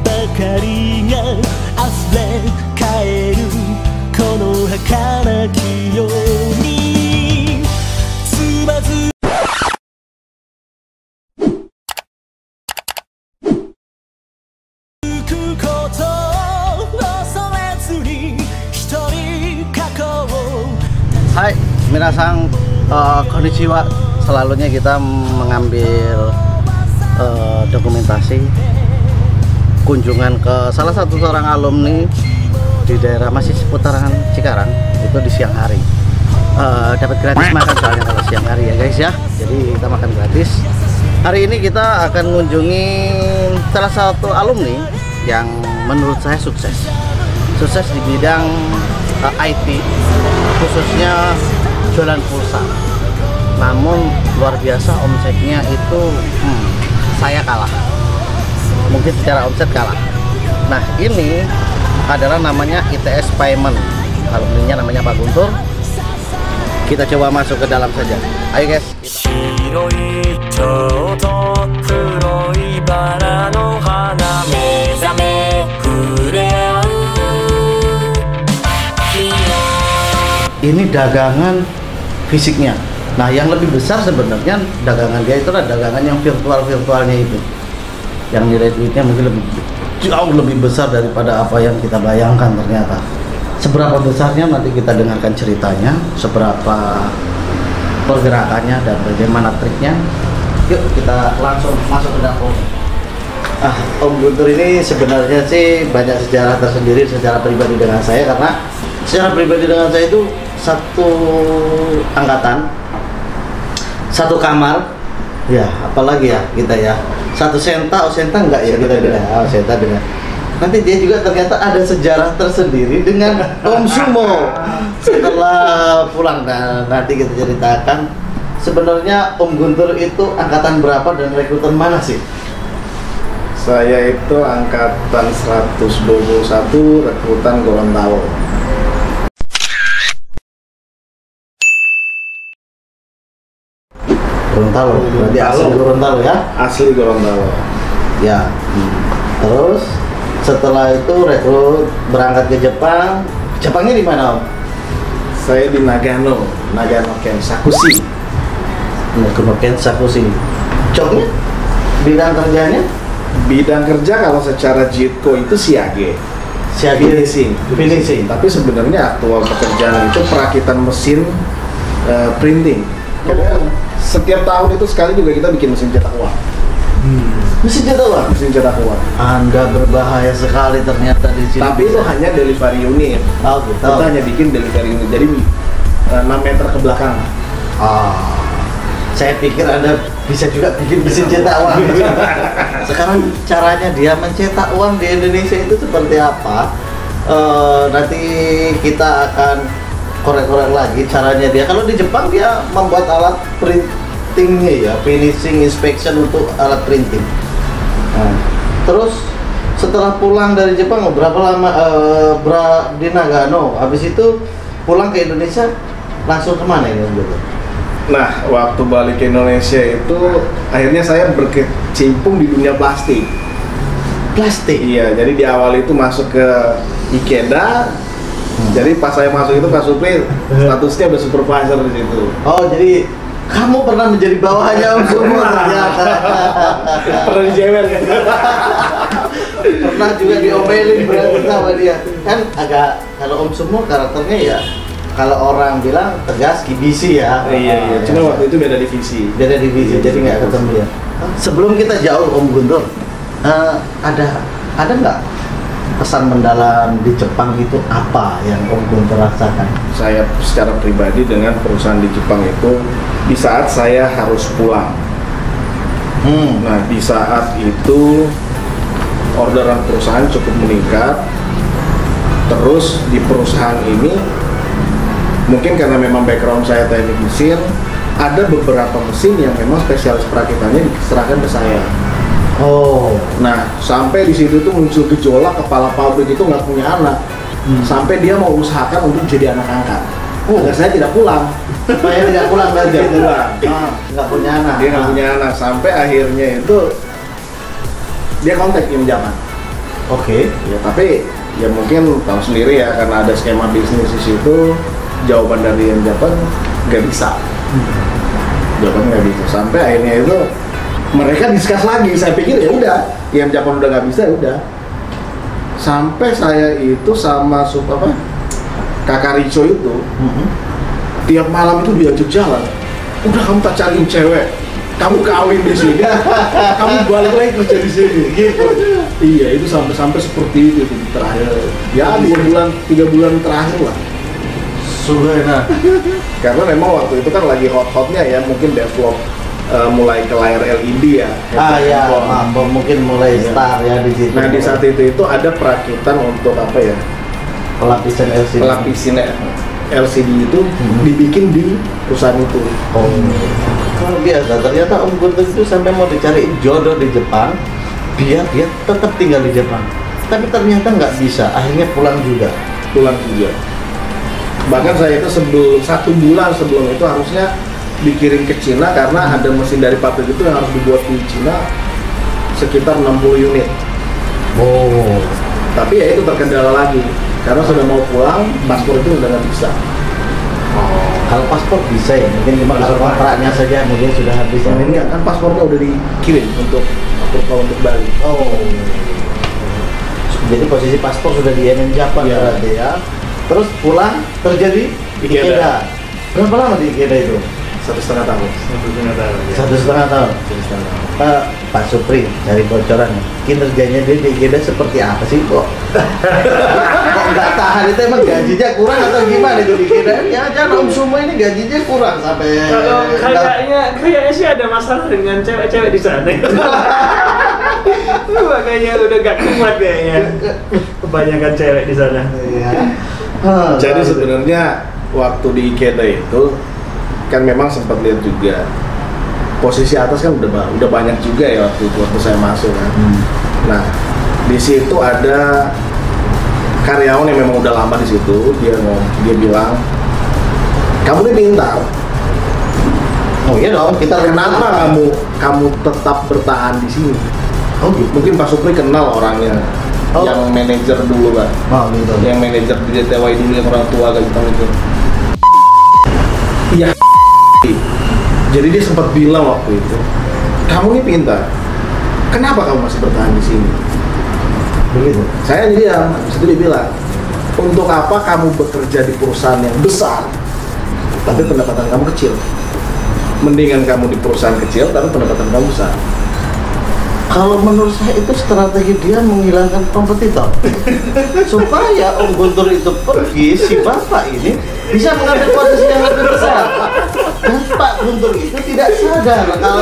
ばかりが溢れ返るこの儚きようにつまずくことを恐れずに一人過去を。Hai, minasang, konnichiwa. Selalunya kita mengambil dokumentasi kunjungan ke salah satu seorang alumni di daerah masih seputaran Cikarang itu di siang hari. Dapat gratis makan soalnya kalau siang hari ya guys ya. Jadi kita makan gratis. Hari ini kita akan mengunjungi salah satu alumni yang menurut saya sukses di bidang IT, khususnya jualan pulsa. Namun luar biasa omsetnya itu saya kalah, mungkin secara omset kalah. Nah ini adalah namanya ITS Payment, alumninya namanya Pak Guntur. Kita coba masuk ke dalam saja, ayo guys. Ini dagangan fisiknya. Nah, yang lebih besar sebenarnya dagangan dia itu adalah dagangan yang virtualnya itu. Yang nilai duitnya mungkin jauh lebih besar daripada apa yang kita bayangkan ternyata. Seberapa besarnya nanti kita dengarkan ceritanya, seberapa pergerakannya dan bagaimana triknya. Yuk kita langsung masuk ke dapur. Om Guntur ini sebenarnya sih banyak sejarah tersendiri secara pribadi dengan saya, karena secara pribadi dengan saya itu satu angkatan, satu kamar, ya apalagi ya kita ya, satu senta enggak ya kita beda, senta beda. Nanti dia juga ternyata ada sejarah tersendiri dengan Om Sumo setelah pulang. Nah, nanti kita ceritakan sebenarnya Om Guntur itu angkatan berapa dan rekrutan mana sih? Saya itu angkatan 121 rekrutan Gorontalo. Gorontalo, berarti asli Gorontalo ya? Asli Gorontalo. Ya. Terus setelah itu rekrut berangkat ke Jepang. Jepangnya di mana, Om? Saya di Nagano Kensakushi. Nagano Kensakushi. Jobnya? Bidang kerjanya? Bidang kerja kalau secara JITCO itu siage. Finishing. Tapi sebenarnya aktual pekerjaan itu perakitan mesin printing. Setiap tahun itu sekali juga kita bikin mesin cetak uang. Mesin cetak uang? Mesin cetak uang. Anda berbahaya sekali ternyata di sini. Tapi itu hanya delivery unit. Oh, gitu. Kita hanya bikin delivery unit. Jadi 6 meter ke belakang. Saya pikir Anda bisa juga bikin mesin cetak uang. Sekarang caranya dia mencetak uang di Indonesia itu seperti apa? Nanti kita akan korek-korek lagi caranya dia. Kalau di Jepang dia membuat alat printingnya ya, finishing inspection untuk alat printing. Nah, terus setelah pulang dari Jepang berapa lama di Nagano? Habis itu pulang ke Indonesia langsung kemana ini gitu? Nah, waktu balik ke Indonesia itu akhirnya saya berkecimpung di dunia plastik. Plastik? Iya, jadi di awal itu masuk ke Ikeda. Jadi pas saya masuk itu Kak Supri statusnya udah supervisor di situ. Oh, jadi kamu pernah menjadi bawahannya Om Sumo ternyata. Pernah dijewer kan? Pernah juga diomelin berarti sama dia. Kan agak, kalau Om Sumo karakternya ya, kalau orang bilang tegas kibisi ya. Iya. Cuma waktu itu beda divisi. Jadi nggak ketemu ya. Sebelum kita jauh Om Guntur, ada nggak pesan mendalam di Jepang itu apa yang Om Guntur rasakan? Saya secara pribadi dengan perusahaan di Jepang itu di saat saya harus pulang. Nah di saat itu orderan perusahaan cukup meningkat. Terus di perusahaan ini mungkin karena memang background saya teknik mesin, ada beberapa mesin yang memang spesialis perakitannya diserahkan ke saya. Nah sampai di situ tuh muncul gejolak, kepala pabrik itu nggak punya anak, sampai dia mau usahakan untuk jadi anak angkat. Agar saya tidak pulang. Supaya tidak pulang berarti. Tidak pulang. Nggak punya anak. Dia nggak punya anak, sampai akhirnya itu dia kontak Im Jaman. Oke. Ya, tapi ya mungkin tahu sendiri ya, karena ada skema bisnis di situ, jawaban dari yang Jepang nggak bisa. Jawaban nggak bisa. Sampai akhirnya itu mereka discuss lagi. Saya pikir ya udah, yang Jepang udah nggak bisa, ya udah. Sampai saya itu sama kakak Rico itu, tiap malam itu diajak jalan. Udah, kamu tak cariin cewek, kamu kawin di sini, kamu balik lagi kerja di sini, gitu. Iya, itu sampai seperti itu terakhir. Ya 3 bulan terakhir lah. Sudah enak. Karena memang waktu itu kan lagi hot-hotnya ya, mungkin develop mulai ke layar LED ya. Ya, mungkin mulai start ya di situ. Nah, di saat itu ada perakitan untuk apa ya? Pelapisan LCD. Pelapisan LCD itu dibikin di perusahaan itu. Oh, luar biasa. Ternyata Om Guntur itu sampai mau dicariin jodoh di Jepang, dia tetap tinggal di Jepang. Tapi ternyata nggak bisa. Akhirnya pulang juga. Bahkan saya itu 1 bulan sebelum itu harusnya dikirim ke Cina karena ada mesin dari pabrik itu yang harus dibuat di Cina sekitar 60 unit. Oh. Tapi ya itu terkendala lagi karena sudah mau pulang, paspor itu udah nggak bisa. Kalau paspor bisa ya, mungkin cuma kalau kontraknya saja mungkin sudah habis. Ini enggak, kan paspornya udah dikirim untuk Bali. Oh. Jadi posisi paspor sudah di Jepang berarti ya. Terus pulang terjadi Ikeda. Berapa lama di Ikeda itu? 1,5 tahun. 1,5 tahun. Pak Supri dari bocoran, kinerjanya dia di Ikeda seperti apa sih kok? Kok nggak tahan? Itu emang gajinya kurang atau gimana itu di Ikeda? Ya jangan Om Sumo ini gajinya kurang sampai. Kalau kayaknya sih ada masalah dengan cewek-cewek di sana. Makanya udah gak kuat kayaknya. Kebanyakan cewek di sana. Iya. Jadi sebenarnya waktu di Ikeda itu kan memang sempat lihat juga posisi atas kan udah banyak juga ya waktu saya masuk kan. Nah, di situ ada karyawan yang memang udah lama di situ, dia bilang, "Kamu ini pintar." Oh iya dong, kenapa kamu tetap bertahan di sini? Oh gitu. Mungkin Pak Supri kenal orangnya. Yang manajer dulu kan. Oh gitu. Yang manajer di DTWI dulu yang orang tua agak hitam itu. Iya. Jadi dia sempat bilang waktu itu, "Kamu ini pintar. Kenapa kamu masih bertahan di sini?" Begitu. Saya diam, habis itu dia bilang, "Untuk apa kamu bekerja di perusahaan yang besar tapi pendapatan kamu kecil? Mendingan kamu di perusahaan kecil tapi pendapatan kamu besar." Kalau menurut saya itu strategi dia menghilangkan kompetitor supaya Om Guntur itu pergi, si bapak ini bisa mengambil posisi yang lebih besar. Dan Pak Guntur itu tidak sadar kalau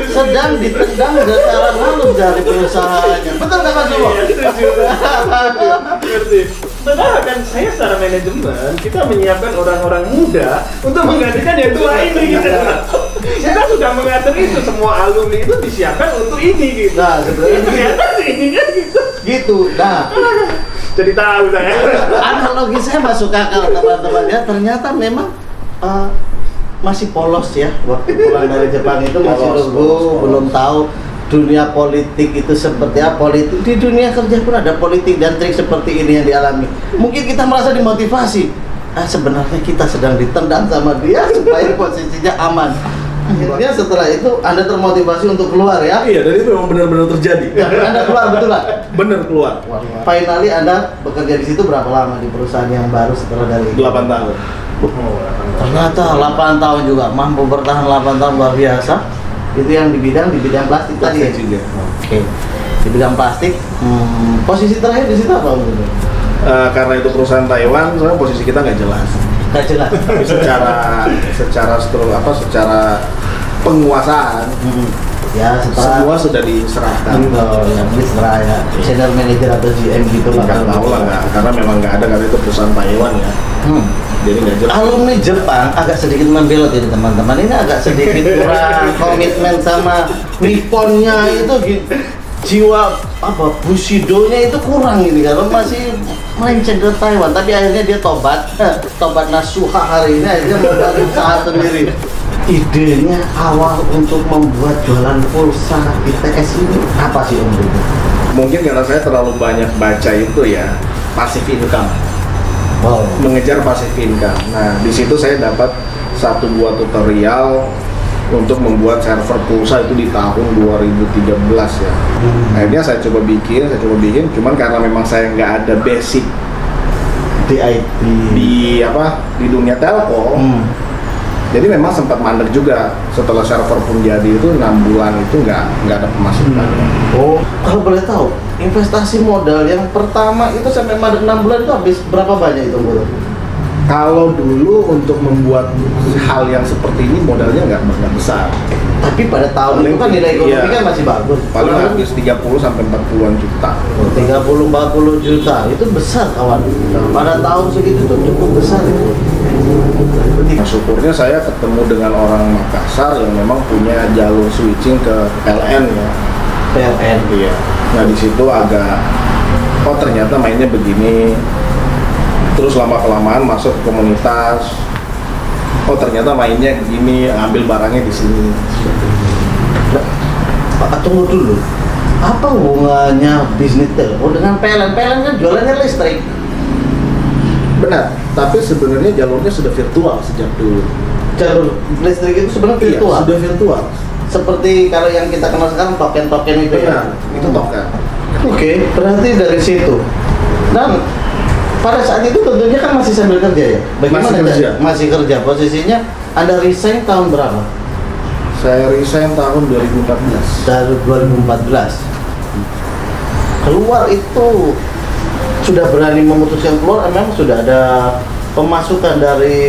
sedang ditendang secara halus dari perusahaannya. Betul nggak Pak Sumo? Padahal kan saya secara manajemen kita menyiapkan orang-orang muda untuk menggantikan yang tua ini gitu. Kita sudah mengatur itu, semua alumni itu disiapkan untuk ini gitu. Nah, sebenarnya ternyata ininya gitu. Gitu. Nah, jadi tahu saya. Analogi saya masuk akal teman-teman ya. Ternyata memang masih polos ya waktu pulang dari Jepang itu masih nunggu, belum tahu dunia politik itu seperti apa. Politik di dunia kerja pun ada politik dan trik seperti ini yang dialami. Mungkin kita merasa dimotivasi. Sebenarnya kita sedang ditendang sama dia supaya posisinya aman. Akhirnya setelah itu Anda termotivasi untuk keluar ya? Iya, dan itu memang benar-benar terjadi. Ya, Anda keluar betul lah. Bener keluar. Finally Anda bekerja di situ berapa lama di perusahaan yang baru setelah dari 8 tahun. Ternyata 8 tahun juga mampu bertahan 8 tahun, luar biasa. Itu yang di bidang plastik tadi ya? Juga. Oke. Di bidang plastik, posisi terakhir di situ apa? Karena itu perusahaan Taiwan, soalnya posisi kita nggak jelas. Nggak jelas. Tapi secara penguasaan, ya setelah semua sudah diserahkan. Yang diserah ya, senior manager atau GM gitu lah. Nggak tahu lah, karena memang nggak ada, karena itu perusahaan Taiwan ya. Jadi nggak jelas. Alumni Jepang agak sedikit membelot ini teman-teman. Ini agak sedikit kurang komitmen sama Nipponnya itu jiwa Bushido-nya itu kurang ini kalau masih melenceng ke Taiwan. Tapi akhirnya dia tobat nasuha hari ini, akhirnya membangun usaha sendiri. Idenya awal untuk membuat jualan pulsa ITS ini apa sih Om Guntur? Mungkin karena saya terlalu banyak baca itu ya, passive income. Oh. Mengejar passive income. Nah, di situ saya dapat satu buah tutorial untuk membuat server pulsa itu di tahun 2013 ya. Akhirnya saya coba bikin, cuman karena memang saya nggak ada basic Di IT. di dunia telco. Jadi memang sempat mandek juga. Setelah server pun jadi itu 6 bulan itu nggak ada pemasukan. Oh, kalau boleh tahu, investasi modal yang pertama itu sampai mandek 6 bulan itu habis berapa banyak itu, Bro? Kalau dulu untuk membuat hal yang seperti ini modalnya nggak besar. Tapi pada tahun itu kan nilai ekonomi Iya. kan masih bagus. Paling habis 30 sampai 40-an juta. 30-40 juta itu besar, kawan. Pada tahun segitu tuh cukup besar itu. Nah, syukurnya saya ketemu dengan orang Makassar yang memang punya jalur switching ke PLN ya. PLN. Iya. Nah, di situ agak ternyata mainnya begini. Terus lama-kelamaan masuk ke komunitas. Ternyata mainnya begini, ambil barangnya di sini. Pak, tunggu dulu. Apa hubungannya bisnis telepon dengan PLN? PLN kan jualannya listrik. Benar, tapi sebenarnya jalurnya sudah virtual sejak dulu. Jalur listrik itu sebenarnya virtual. Iya, sudah virtual. Seperti kalau yang kita kenal sekarang token-token itu ya. Itu token. Oke, berarti dari situ. Dan pada saat itu tentunya kan masih sambil kerja ya. Bagaimana Masih kerja. Masih kerja. Posisinya Anda resign tahun berapa? Saya resign tahun 2014. Dari 2014. Keluar itu sudah berani memutuskan keluar, memang sudah ada pemasukan dari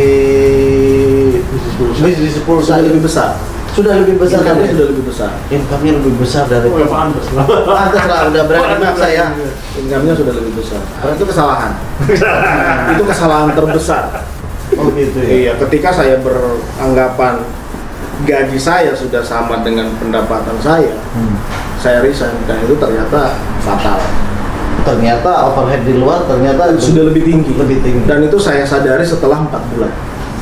bisnis pulsa Sudah lebih besar. Sudah lebih besar Income-nya dari sudah lebih besar. income-nya lebih besar dari Oh, ya pantas lah. pantas lah, udah berani maksa ya. Income-nya sudah lebih besar. Karena itu kesalahan. Itu kesalahan terbesar. Oh gitu ya. Iya, ketika saya beranggapan gaji saya sudah sama dengan pendapatan saya resign, dan itu ternyata fatal. Ternyata overhead di luar ternyata Sudah lebih tinggi. Lebih tinggi. Dan itu saya sadari setelah 4 bulan.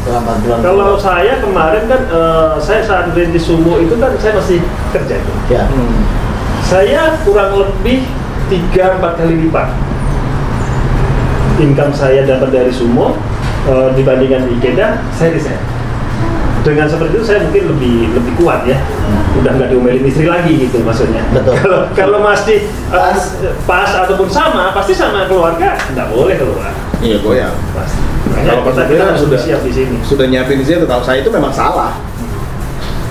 Setelah 4 bulan. Kalau saya kemarin kan, saya saat rintis Sumo itu kan saya masih kerja itu. ya. Saya kurang lebih 3-4 kali lipat income saya dapat dari Sumo dibandingkan di Ikeda, saya resign. Dengan seperti itu saya mungkin lebih kuat ya. Udah nggak diomelin istri lagi gitu maksudnya. Betul. Kalau masih pas ataupun sama, pasti sama keluarga nggak boleh keluar. Iya, goyang. Pasti. Kalau kita harus sudah siap di sini. Sudah nyiapin di situ, kalau saya itu memang salah.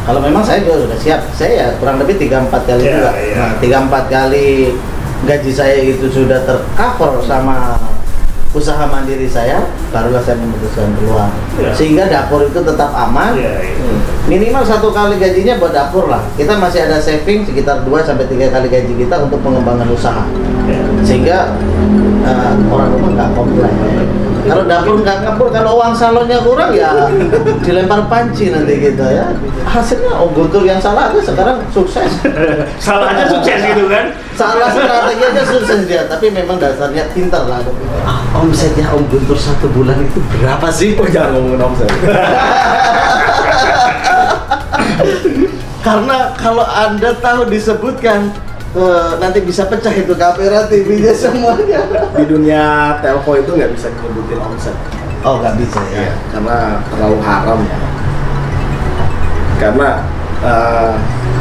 Kalau memang saya juga sudah siap, saya ya kurang lebih 3-4 kali Ya, juga. ya. Nah, 3-4 kali gaji saya itu sudah tercover sama usaha mandiri saya, barulah saya memutuskan keluar. Ya. Sehingga dapur itu tetap aman. Iya, iya. Minimal 1 kali gajinya buat dapur lah. Kita masih ada saving sekitar 2-3 kali gaji kita untuk pengembangan usaha. Ya. Sehingga orang rumah nggak komplain. Kalau dapur nggak ngepur, kalau uang salonnya kurang ya dilempar panci nanti gitu ya. Hasilnya Om Guntur yang salah aja sekarang sukses. Salahnya sukses gitu kan? Salah strategi aja sukses dia, tapi memang dasarnya pintar lah. Omsetnya Om Guntur 1 bulan itu berapa sih? Jangan ngomongin omset. Karena kalau Anda tahu disebutkan nanti bisa pecah itu kamera TV-nya semuanya. Di dunia telco itu nggak bisa nyebutin omset. Oh, nggak bisa ya. Iya, karena terlalu haram ya. Karena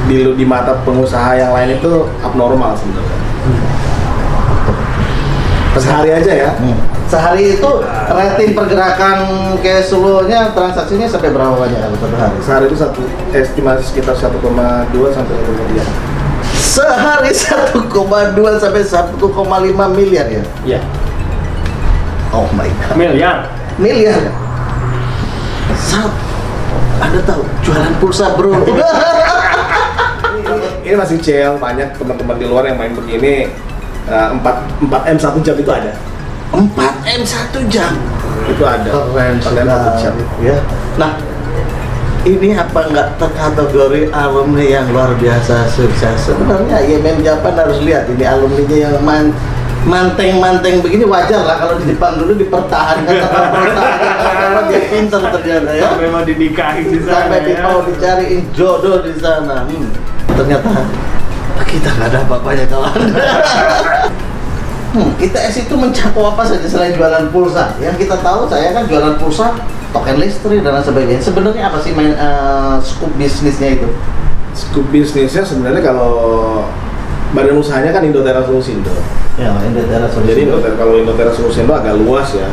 di mata pengusaha yang lain itu abnormal sebenarnya. Sehari aja ya. Sehari itu rating pergerakan cash flow-nya, transaksinya sampai berapa banyak kalau satu hari? Sehari itu estimasi sekitar 1,2 sampai 1,3. Sehari 1,2 sampai 1,5 miliar ya? Iya. Oh my god. Miliar. Miliar. Anda tahu jualan pulsa, Bro. Ini masih kecil, banyak teman-teman di luar yang main begini. 4M 1 jam itu ada. 4M 1 jam. Itu ada. Keren 4M 1 jam. ya. Nah, ini apa nggak terkategori alumni yang luar biasa sukses? Sebenarnya IMM Japan harus lihat ini alumninya yang manteng-manteng begini, wajar lah kalau di Jepang dulu dipertahankan karena dia pintar ternyata ya. Memang dinikahin di sana Sampai ya. mau dicariin jodoh di sana. Ternyata Kita nggak ada apa-apanya kawan. ITS itu mencakup apa saja selain jualan pulsa? Yang kita tahu saya kan jualan pulsa, token listrik dan lain sebagainya. Sebenarnya apa sih scoop bisnisnya itu? Scoop bisnisnya sebenarnya kalau badan usahanya kan Indoterra Solution tuh. Ya, Indoterra Solution. Jadi kalau Indoterra Solution itu agak luas ya.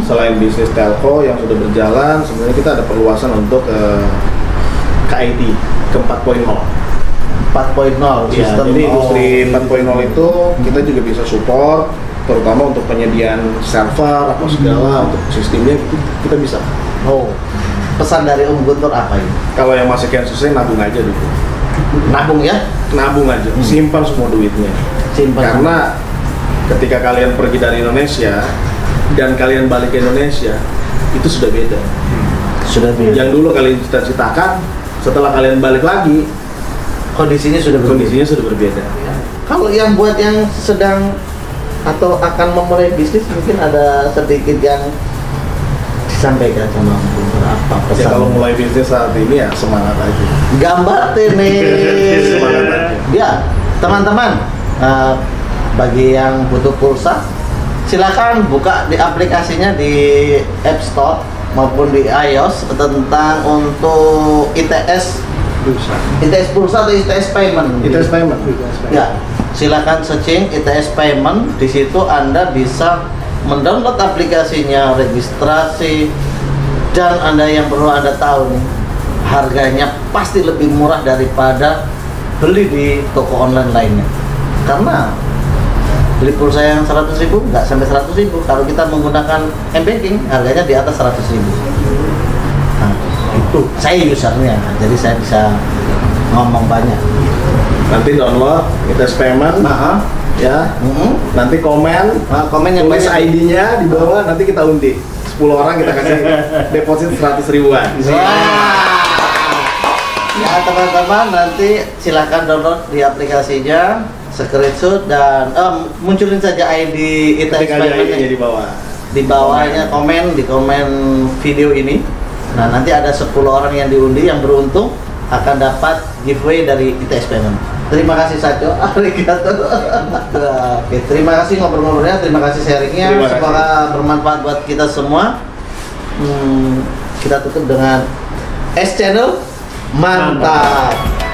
Selain bisnis telco yang sudah berjalan, sebenarnya kita ada perluasan untuk ke IT, ke 4.0. 4.0 Ya, sistem. jadi industri 4.0 itu kita juga bisa support, terutama untuk penyediaan server apa segala untuk sistemnya kita bisa. Oh, pesan dari Om Guntur apa ini? Kalau yang masih cancel saya nabung aja dulu. Nabung ya? Nabung aja, simpan semua duitnya. Simpan. Karena ketika kalian pergi dari Indonesia dan kalian balik ke Indonesia, itu sudah beda. Sudah beda. Yang dulu kalian cita-citakan, setelah kalian balik lagi, Kondisinya sudah berbeda. Kalau yang buat yang sedang atau akan memulai bisnis mungkin ada sedikit yang disampaikan sama Om Guntur, apa pesan? Ya kalau mulai bisnis saat ini ya semangat aja. Gambar nih. Semangat aja. Ya, teman-teman, bagi yang butuh pulsa, silakan buka di aplikasinya di App Store maupun di iOS tentang untuk ITS Pulsa atau ITS Payment. ITS Payment. Ya, silakan searching ITS Payment. Di situ Anda bisa mendownload aplikasinya, registrasi, dan Anda yang perlu Anda tahu nih, harganya pasti lebih murah daripada beli di toko online lainnya. Karena beli pulsa yang 100.000 nggak sampai 100.000. Kalau kita menggunakan M-Banking, harganya di atas 100.000. Nah, itu saya usernya, jadi saya bisa ngomong banyak. Nanti download ITS Payment, ya. Nanti komen Komen yang tulis banyak. ID-nya di bawah, nanti kita undi 10 orang kita kasih deposit 100 ribuan. Ya teman-teman, nanti silahkan download di aplikasinya, screenshot dan munculin saja ID ITS Ketika ada ID-nya Payment di bawah. di bawahnya, di komen video ini. Nah, nanti ada 10 orang yang diundi yang beruntung akan dapat giveaway dari ITS Payment. Terima kasih Sacho. Arigato. Oke, terima kasih ngobrol-ngobrolnya, terima kasih sharingnya. Terima kasih. Semoga bermanfaat buat kita semua. Kita tutup dengan S Channel. Mantap.